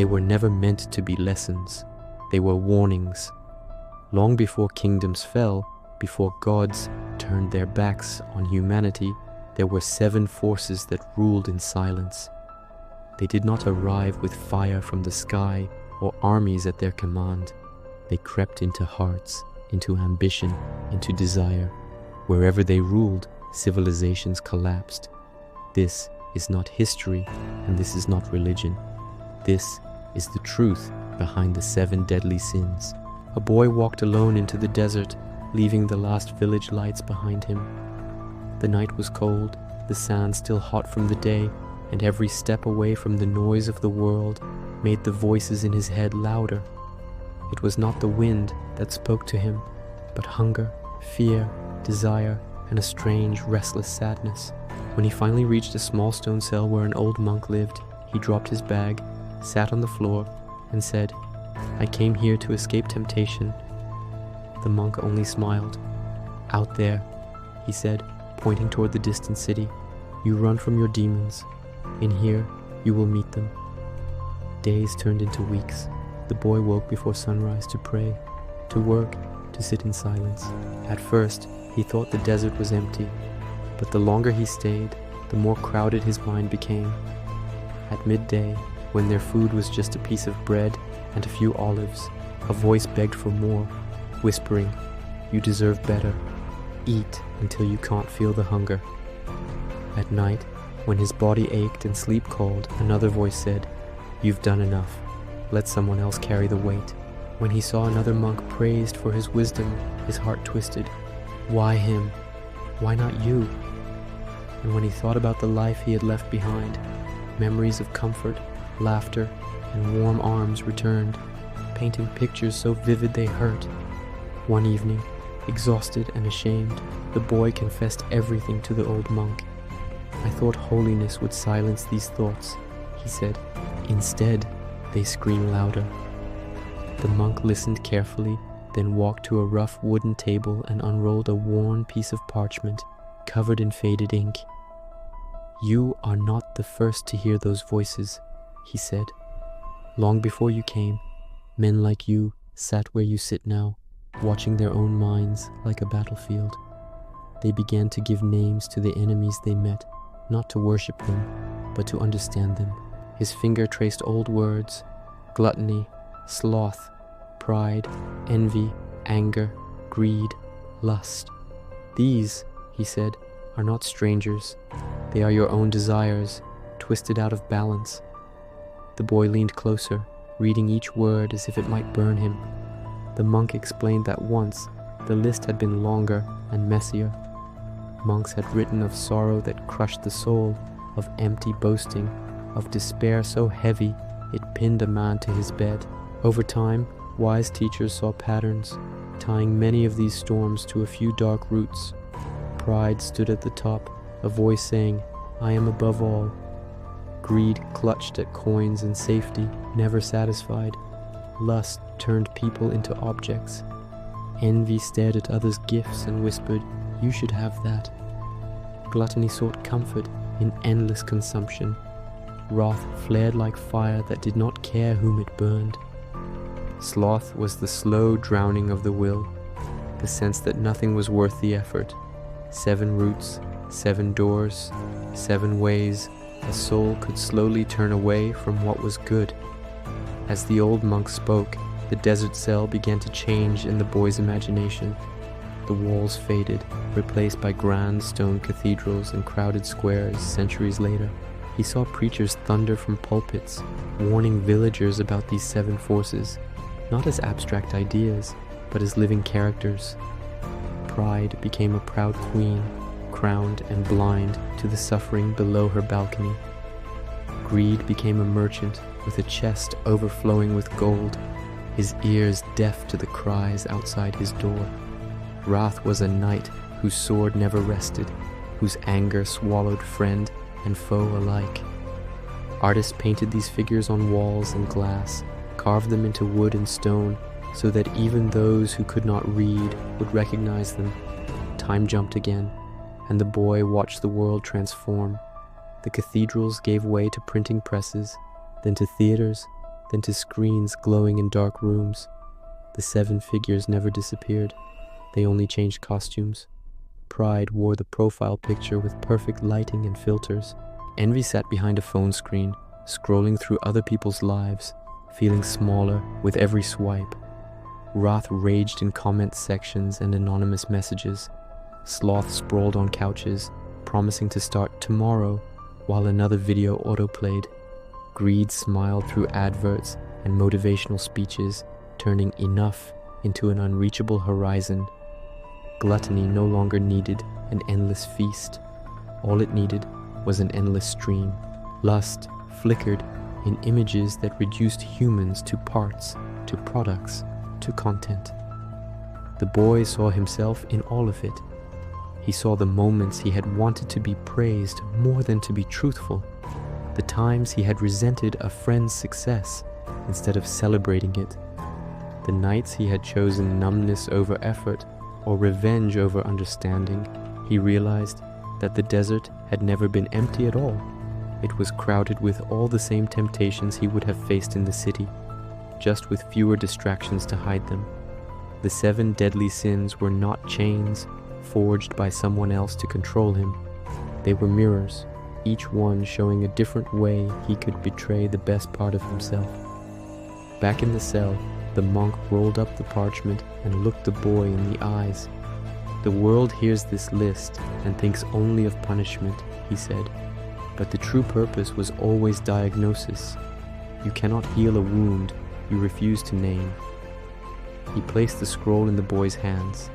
They were never meant to be lessons. They were warnings. Long before kingdoms fell, before gods turned their backs on humanity, there were 7 forces that ruled in silence. They did not arrive with fire from the sky or armies at their command. They crept into hearts, into ambition, into desire. Wherever they ruled, civilizations collapsed. This is not history, and this is not religion. This is the truth behind the 7 deadly sins. A boy walked alone into the desert, leaving the last village lights behind him. The night was cold, the sand still hot from the day, and every step away from the noise of the world made the voices in his head louder. It was not the wind that spoke to him, but hunger, fear, desire, and a strange, restless sadness. When he finally reached a small stone cell where an old monk lived, he dropped his bag, sat on the floor, and said, "I came here to escape temptation." The monk only smiled. "Out there," he said, pointing toward the distant city, "you run from your demons. In here, you will meet them." Days turned into weeks. The boy woke before sunrise to pray, to work, to sit in silence. At first, he thought the desert was empty, but the longer he stayed, the more crowded his mind became. At midday, when their food was just a piece of bread and a few olives, a voice begged for more, whispering, "You deserve better. Eat until you can't feel the hunger." At night, when his body ached and sleep called, another voice said, "You've done enough. Let someone else carry the weight." When he saw another monk praised for his wisdom, his heart twisted. Why him? Why not you? And when he thought about the life he had left behind, memories of comfort, laughter, and warm arms returned, painting pictures so vivid they hurt. One evening, exhausted and ashamed, the boy confessed everything to the old monk. "I thought holiness would silence these thoughts," he said. "Instead, they scream louder." The monk listened carefully, then walked to a rough wooden table and unrolled a worn piece of parchment covered in faded ink. "You are not the first to hear those voices," he said. "Long before you came, men like you sat where you sit now, watching their own minds like a battlefield. They began to give names to the enemies they met, not to worship them, but to understand them." His finger traced old words: gluttony, sloth, pride, envy, anger, greed, lust. "These," he said, "are not strangers. They are your own desires, twisted out of balance." The boy leaned closer, reading each word as if it might burn him. The monk explained that once the list had been longer and messier. Monks had written of sorrow that crushed the soul, of empty boasting, of despair so heavy it pinned a man to his bed. Over time, wise teachers saw patterns, tying many of these storms to a few dark roots. Pride stood at the top, a voice saying, "I am above all." Greed clutched at coins and safety, never satisfied. Lust turned people into objects. Envy stared at others' gifts and whispered, "You should have that." Gluttony sought comfort in endless consumption. Wrath flared like fire that did not care whom it burned. Sloth was the slow drowning of the will, the sense that nothing was worth the effort. 7 roots, 7 doors, 7 ways a soul could slowly turn away from what was good. As the old monk spoke, the desert cell began to change in the boy's imagination. The walls faded, replaced by grand stone cathedrals and crowded squares centuries later. He saw preachers thunder from pulpits, warning villagers about these 7 forces, not as abstract ideas, but as living characters. Pride became a proud queen, crowned and blind to the suffering below her balcony. Greed became a merchant with a chest overflowing with gold, his ears deaf to the cries outside his door. Wrath was a knight whose sword never rested, whose anger swallowed friend and foe alike. Artists painted these figures on walls and glass, carved them into wood and stone, so that even those who could not read would recognize them. Time jumped again, and the boy watched the world transform. The cathedrals gave way to printing presses, then to theaters, then to screens glowing in dark rooms. The 7 figures never disappeared. They only changed costumes. Pride wore the profile picture with perfect lighting and filters. Envy sat behind a phone screen, scrolling through other people's lives, feeling smaller with every swipe. Wrath raged in comment sections and anonymous messages. Sloth sprawled on couches, promising to start tomorrow, while another video autoplayed. Greed smiled through adverts and motivational speeches, turning enough into an unreachable horizon. Gluttony no longer needed an endless feast. All it needed was an endless stream. Lust flickered in images that reduced humans to parts, to products, to content. The boy saw himself in all of it. He saw the moments he had wanted to be praised more than to be truthful, the times he had resented a friend's success instead of celebrating it, the nights he had chosen numbness over effort or revenge over understanding. He realized that the desert had never been empty at all. It was crowded with all the same temptations he would have faced in the city, just with fewer distractions to hide them. The 7 deadly sins were not chains forged by someone else to control him. They were mirrors, each one showing a different way he could betray the best part of himself. Back in the cell, the monk rolled up the parchment and looked the boy in the eyes. "The world hears this list and thinks only of punishment," he said. "But the true purpose was always diagnosis. You cannot heal a wound you refuse to name." He placed the scroll in the boy's hands.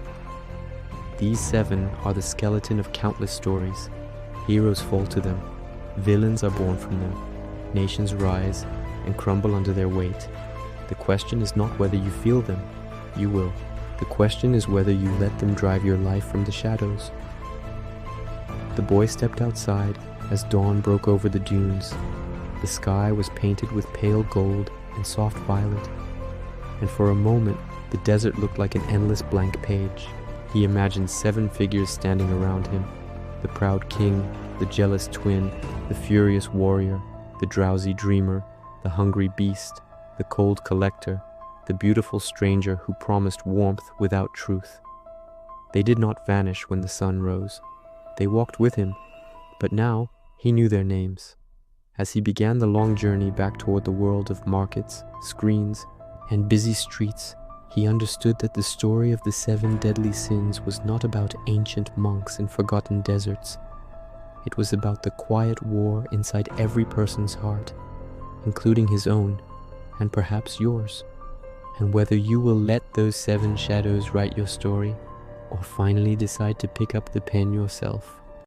"These 7 are the skeleton of countless stories. Heroes fall to them. Villains are born from them. Nations rise and crumble under their weight. The question is not whether you feel them. You will. The question is whether you let them drive your life from the shadows." The boy stepped outside as dawn broke over the dunes. The sky was painted with pale gold and soft violet, and for a moment the desert looked like an endless blank page. He imagined 7 figures standing around him: the proud king, the jealous twin, the furious warrior, the drowsy dreamer, the hungry beast, the cold collector, the beautiful stranger who promised warmth without truth. They did not vanish when the sun rose. They walked with him, but now he knew their names. As he began the long journey back toward the world of markets, screens, and busy streets, he understood that the story of the 7 deadly sins was not about ancient monks in forgotten deserts. It was about the quiet war inside every person's heart, including his own, and perhaps yours, and whether you will let those 7 shadows write your story, or finally decide to pick up the pen yourself.